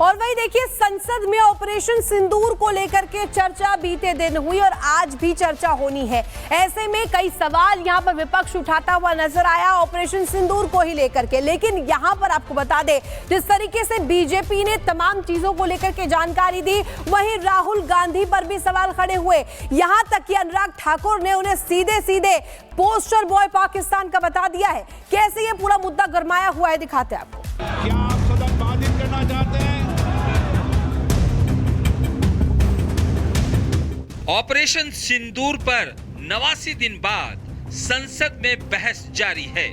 और वही देखिए, संसद में ऑपरेशन सिंदूर को लेकर के चर्चा बीते दिन हुई और आज भी चर्चा होनी है। ऐसे में कई सवाल यहां पर विपक्ष उठाता हुआ नजर आया ऑपरेशन सिंदूर को ही लेकर के। लेकिन यहां पर आपको बता दें, जिस तरीके से बीजेपी ने तमाम चीजों को लेकर के जानकारी दी, वहीं राहुल गांधी पर भी सवाल खड़े हुए। यहां तक कि अनुराग ठाकुर ने उन्हें सीधे सीधे पोस्टर बॉय पाकिस्तान का बता दिया है। कैसे ये पूरा मुद्दा गरमाया हुआ है, दिखाते हैं आपको। क्या आप सदन बाधित करना चाहते हैं? ऑपरेशन सिंदूर पर 89 दिन बाद संसद में बहस जारी है,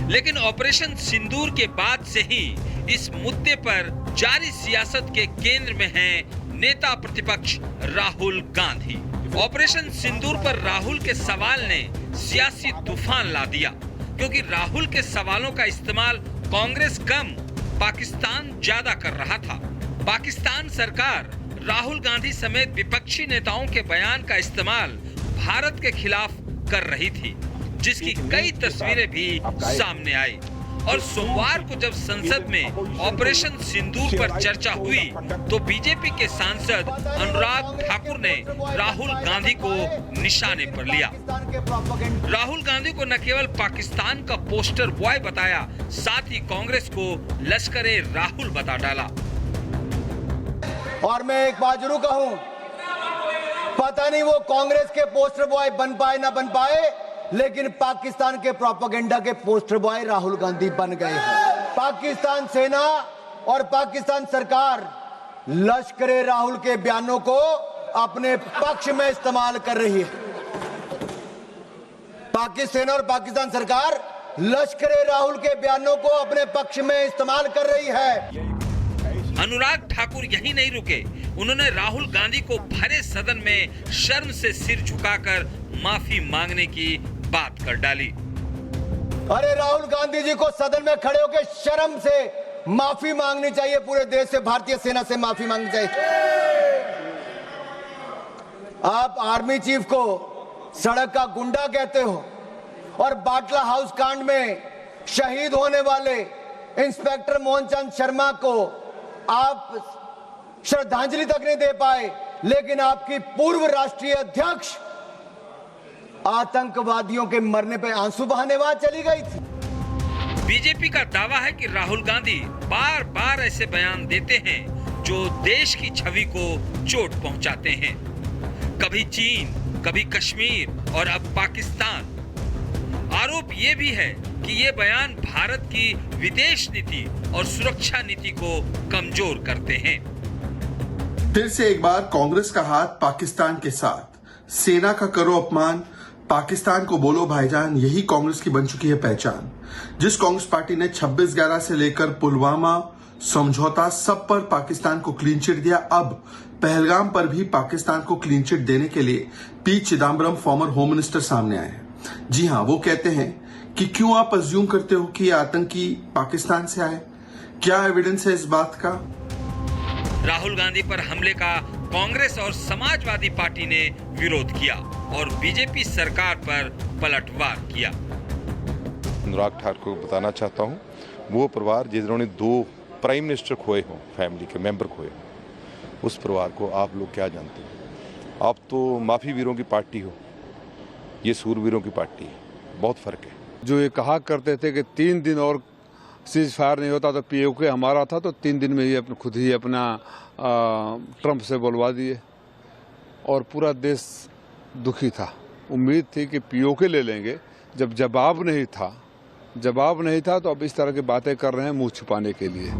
लेकिन ऑपरेशन सिंदूर के बाद से ही इस मुद्दे पर जारी सियासत के केंद्र में हैं नेता प्रतिपक्ष राहुल गांधी। ऑपरेशन सिंदूर पर राहुल के सवाल ने सियासी तूफान ला दिया, क्योंकि राहुल के सवालों का इस्तेमाल कांग्रेस कम, पाकिस्तान ज्यादा कर रहा था। पाकिस्तान सरकार राहुल गांधी समेत विपक्षी नेताओं के बयान का इस्तेमाल भारत के खिलाफ कर रही थी, जिसकी कई तस्वीरें भी सामने आई। और सोमवार को जब संसद में ऑपरेशन सिंदूर पर चर्चा हुई, तो बीजेपी के सांसद अनुराग ठाकुर ने राहुल गांधी को निशाने पर लिया। राहुल गांधी को न केवल पाकिस्तान का पोस्टर बॉय बताया, साथ ही कांग्रेस को लश्करे राहुल बता डाला। और मैं एक बात जरूर कहूं, पता नहीं वो कांग्रेस के पोस्टर बॉय बन पाए ना बन पाए, लेकिन पाकिस्तान के प्रोपेगेंडा के पोस्टर बॉय राहुल गांधी बन गए हैं। पाकिस्तान सेना और पाकिस्तान सरकार लश्करे राहुल के बयानों को अपने पक्ष में इस्तेमाल कर रही है। पाकिस्तान सेना और पाकिस्तान सरकार लश्करे राहुल के बयानों को अपने पक्ष में इस्तेमाल कर रही है। अनुराग ठाकुर यही नहीं रुके, उन्होंने राहुल गांधी को भरे सदन में शर्म से सिर झुकाकर माफी मांगने की बात कर डाली। अरे राहुल गांधी जी को सदन में खड़े होकर शर्म से माफी मांगनी चाहिए, पूरे देश से, भारतीय सेना से माफी मांगनी चाहिए। आप आर्मी चीफ को सड़क का गुंडा कहते हो और बाटला हाउस कांड में शहीद होने वाले इंस्पेक्टर मोहनचंद शर्मा को आप श्रद्धांजलि तक नहीं दे पाए, लेकिन आपकी पूर्व राष्ट्रीय अध्यक्ष आतंकवादियों के मरने पे आंसू बहाने वहां चली गई थी। बीजेपी का दावा है कि राहुल गांधी बार बार ऐसे बयान देते हैं जो देश की छवि को चोट पहुंचाते हैं। कभी चीन, कभी कश्मीर और अब पाकिस्तान। आरोप ये भी है कि ये बयान भारत की विदेश नीति और सुरक्षा नीति को कमजोर करते हैं। फिर से एक बार कांग्रेस का हाथ पाकिस्तान के साथ। सेना का करो अपमान, पाकिस्तान को बोलो भाईजान, यही कांग्रेस की बन चुकी है पहचान। जिस कांग्रेस पार्टी ने 26/11 से लेकर पुलवामा, समझौता, सब पर पाकिस्तान को क्लीन चिट दिया, अब पहलगाम पर भी पाकिस्तान को क्लीन चिट देने के लिए P Chidambaram, farmer home minister, सामने आए हैं। जी हां, वो कहते हैं कि क्यों आप अज्यूम करते हो कि ये आतंकी पाकिस्तान से आए? क्या एविडेंस है इस बात का? राहुल गांधी पर हमले का कांग्रेस और समाजवादी पार्टी ने विरोध किया और बीजेपी सरकार पर पलटवार किया। अनुराग ठाकुर को बताना चाहता हूं, वो परिवार जिन्होंने 2 प्राइम मिनिस्टर खोए हों, फैमिली के मेंबर खोए हों, उस परिवार को आप लोग क्या जानते हैं? आप तो माफी वीरों की पार्टी हो, ये सूरवीरों की पार्टी है, बहुत फर्क है। जो ये कहा करते थे कि 3 दिन और सीज फायर नहीं होता तो पीओके हमारा था, तो 3 दिन में ही खुद ही अपना ट्रंप से बुलवा दिए और पूरा देश दुखी था। उम्मीद थी कि पीओके ले लेंगे, जब जवाब नहीं था तो अब इस तरह की बातें कर रहे हैं मुंह छुपाने के लिए।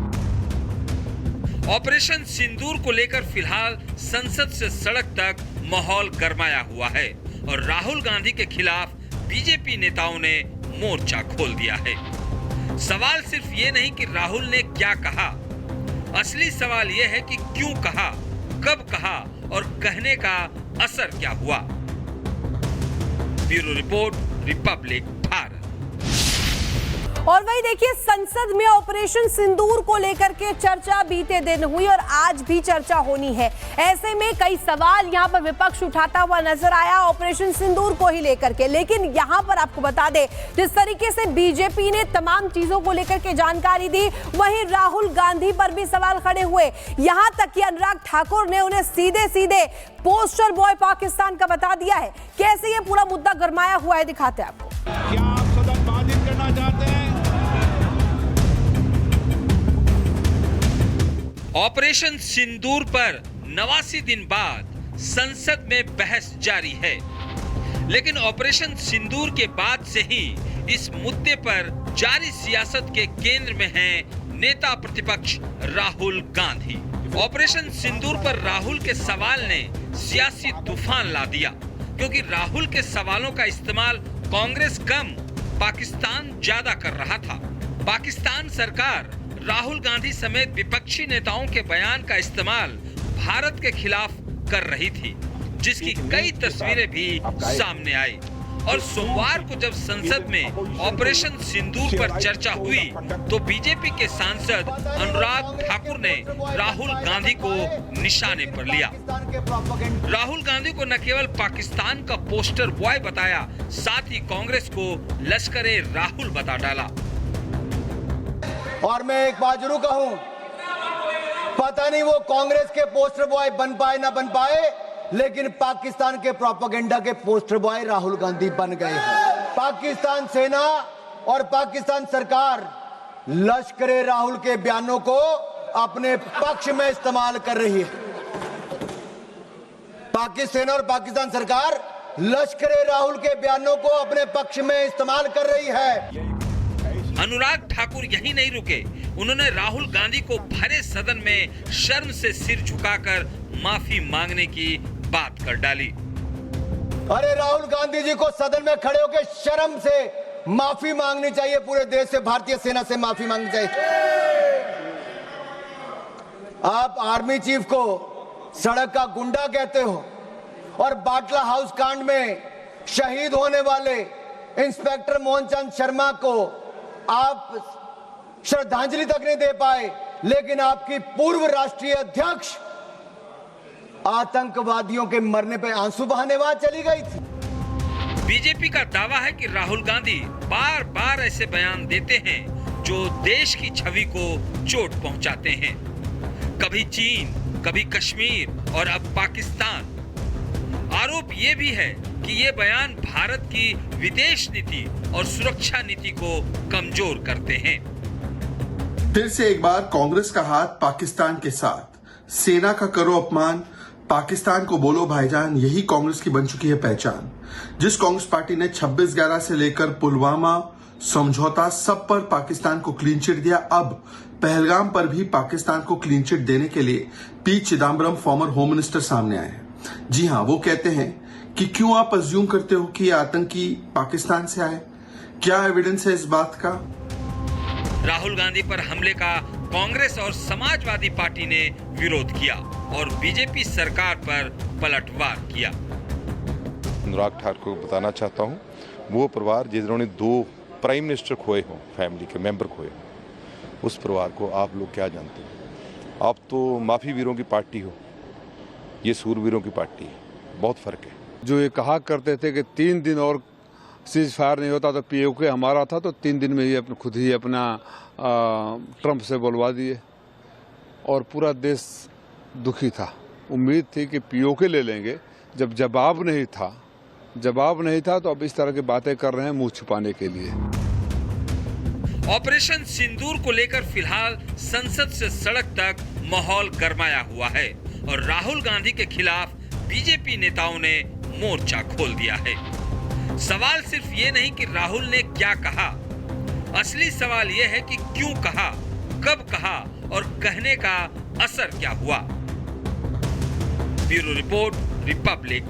ऑपरेशन सिंदूर को लेकर फिलहाल संसद से सड़क तक माहौल गरमाया हुआ है और राहुल गांधी के खिलाफ बीजेपी नेताओं ने मोर्चा खोल दिया है। सवाल सिर्फ ये नहीं कि राहुल ने क्या कहा, असली सवाल ये है कि क्यों कहा, कब कहा और कहने का असर क्या हुआ। Bureau report, Republic Bharat. और वही देखिए, संसद में ऑपरेशन सिंदूर को लेकर के चर्चा बीते दिन हुई और आज भी चर्चा होनी है। ऐसे में कई सवाल यहां पर विपक्ष उठाता हुआ नजर आया ऑपरेशन सिंदूर को ही लेकर के। लेकिन यहां पर आपको बता दें, जिस तरीके से बीजेपी ने तमाम चीजों को लेकर के जानकारी दी, वहीं राहुल गांधी पर भी सवाल खड़े हुए। यहां तक कि अनुराग ठाकुर ने उन्हें सीधे सीधे पोस्टर बॉय पाकिस्तान का बता दिया है। कैसे ये पूरा मुद्दा गरमाया हुआ है, दिखाते हैं आपको। क्या आप सदन बाधित करना चाहते हैं? ऑपरेशन सिंदूर पर 89 दिन बाद संसद में बहस जारी है। लेकिन ऑपरेशन सिंदूर के बाद से ही इस मुद्दे पर जारी सियासत के केंद्र में हैं नेता प्रतिपक्ष राहुल गांधी। ऑपरेशन सिंदूर पर राहुल के सवाल ने सियासी तूफान ला दिया, क्योंकि राहुल के सवालों का इस्तेमाल कांग्रेस कम, पाकिस्तान ज्यादा कर रहा था। पाकिस्तान सरकार राहुल गांधी समेत विपक्षी नेताओं के बयान का इस्तेमाल भारत के खिलाफ कर रही थी, जिसकी कई तस्वीरें भी सामने आई। और सोमवार को जब संसद में ऑपरेशन सिंदूर पर चर्चा हुई, तो बीजेपी के सांसद अनुराग ठाकुर ने राहुल गांधी को निशाने पर लिया। राहुल गांधी को न केवल पाकिस्तान का पोस्टर बॉय बताया, साथ ही कांग्रेस को लश्करे राहुल बता डाला। और मैं एक बात जरूर कहूं, पता नहीं वो कांग्रेस के पोस्टर बॉय बन पाए ना बन पाए, लेकिन पाकिस्तान के प्रोपेगेंडा के पोस्टर बॉय राहुल गांधी बन गए हैं। पाकिस्तान सेना और पाकिस्तान सरकार लश्करे राहुल के बयानों को अपने पक्ष में इस्तेमाल कर रही है। पाकिस्तान सेना और पाकिस्तान सरकार लश्करे राहुल के बयानों को अपने पक्ष में इस्तेमाल कर रही है। अनुराग ठाकुर यही नहीं रुके, उन्होंने राहुल गांधी को भरे सदन में शर्म से सिर झुकाकर माफी मांगने की बात कर डाली। अरे राहुल गांधी जी को सदन में खड़े होकर शर्म से माफी मांगनी चाहिए, पूरे देश से, भारतीय सेना से माफी मांगनी चाहिए। आप आर्मी चीफ को सड़क का गुंडा कहते हो और बाटला हाउस कांड में शहीद होने वाले इंस्पेक्टर मोहनचंद शर्मा को आप श्रद्धांजलि तक नहीं दे पाए, लेकिन आपकी पूर्व राष्ट्रीय अध्यक्ष आतंकवादियों के मरने पे आंसू बहाने वहां चली गई थी। बीजेपी का दावा है कि राहुल गांधी बार बार ऐसे बयान देते हैं जो देश की छवि को चोट पहुंचाते हैं। कभी चीन, कभी कश्मीर और अब पाकिस्तान। आरोप ये भी है कि ये बयान भारत की विदेश नीति और सुरक्षा नीति को कमजोर करते हैं। फिर से एक बार कांग्रेस का हाथ पाकिस्तान के साथ, सेना का करो अपमान, पाकिस्तान को बोलो भाईजान, यही कांग्रेस की बन चुकी है पहचान। जिस कांग्रेस पार्टी ने 26/11 से लेकर पुलवामा, समझौता, सब पर पाकिस्तान को क्लीन चिट दिया, अब पहलगाम पर भी पाकिस्तान को क्लीन चिट देने के लिए P Chidambaram farmer home minister सामने आए हैं। जी हां, वो कहते हैं कि क्यों आप अज्यूम करते हो कि ये आतंकी पाकिस्तान से आए? क्या एविडेंस है इस बात का? राहुल गांधी पर हमले का कांग्रेस और समाजवादी पार्टी ने विरोध किया और बीजेपी सरकार पर पलटवार किया। अनुराग ठाकुर को बताना चाहता हूं, वो परिवार जिन्होंने 2 प्राइम मिनिस्टर खोए हों, फैमिली के मेंबर खोए हों, उस परिवार को आप लोग क्या जानते हैं? आप तो माफी वीरों की पार्टी हो, ये सूरवीरों की पार्टी है, बहुत फर्क है। जो ये कहा करते थे कि 3 दिन और सीज फायर नहीं होता तो पीओके हमारा था, तो 3 दिन में ही खुद ही अपना ट्रंप से बुलवा दिए और पूरा देश दुखी था। उम्मीद थी कि पीओके ले लेंगे, जब जवाब नहीं था तो अब इस तरह की बातें कर रहे हैं मुंह छुपाने के लिए। ऑपरेशन सिंदूर को लेकर फिलहाल संसद से सड़क तक माहौल गरमाया हुआ है और राहुल गांधी के खिलाफ बीजेपी नेताओं ने मोर्चा खोल दिया है। सवाल सिर्फ ये नहीं कि राहुल ने क्या कहा, असली सवाल ये है कि क्यों कहा, कब कहा और कहने का असर क्या हुआ। Bureau report, Republic.